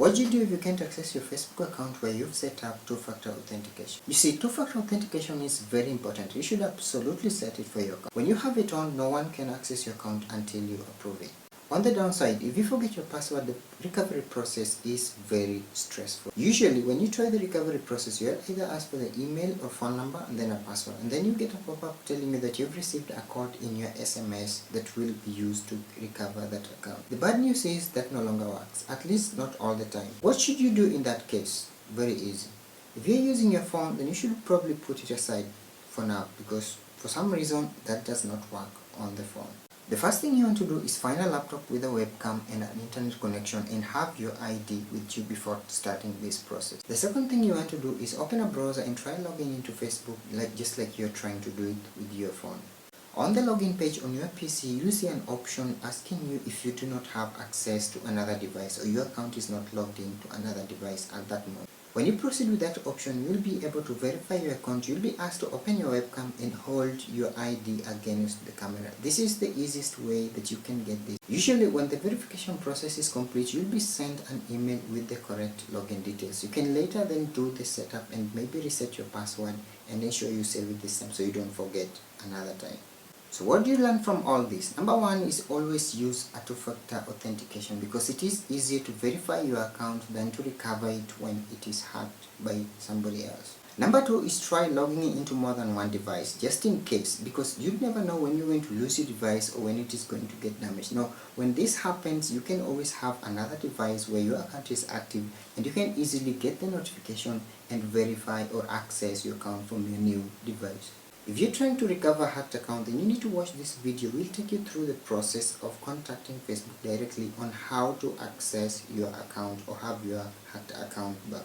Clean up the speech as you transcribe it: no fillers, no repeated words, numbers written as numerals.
What do you do if you can't access your Facebook account where you've set up two-factor authentication? You see, two-factor authentication is very important. You should absolutely set it for your account. When you have it on, no one can access your account until you approve it. On the downside, if you forget your password, the recovery process is very stressful. Usually, when you try the recovery process, you'll either ask for the email or phone number and then a password. And then you get a pop-up telling you that you've received a code in your SMS that will be used to recover that account. The bad news is that no longer works, at least not all the time. What should you do in that case? Very easy. If you're using your phone, then you should probably put it aside for now, because for some reason that does not work on the phone. The first thing you want to do is find a laptop with a webcam and an internet connection and have your ID with you before starting this process. The second thing you want to do is open a browser and try logging into Facebook just like you're trying to do it with your phone. On the login page on your PC, you see an option asking you if you do not have access to another device or your account is not logged in to another device at that moment. When you proceed with that option, you'll be able to verify your account. You'll be asked to open your webcam and hold your ID against the camera. This is the easiest way that you can get this. Usually when the verification process is complete, you'll be sent an email with the correct login details. You can later then do the setup and maybe reset your password and ensure you save it this time so you don't forget another time. So what do you learn from all this? Number one is always use a two-factor authentication because it is easier to verify your account than to recover it when it is hacked by somebody else. Number two is try logging into more than one device just in case, because you never know when you're going to lose your device or when it is going to get damaged. Now, when this happens, you can always have another device where your account is active and you can easily get the notification and verify or access your account from your new device. If you're trying to recover a hacked account, then you need to watch this video. We'll take you through the process of contacting Facebook directly on how to access your account or have your hacked account back.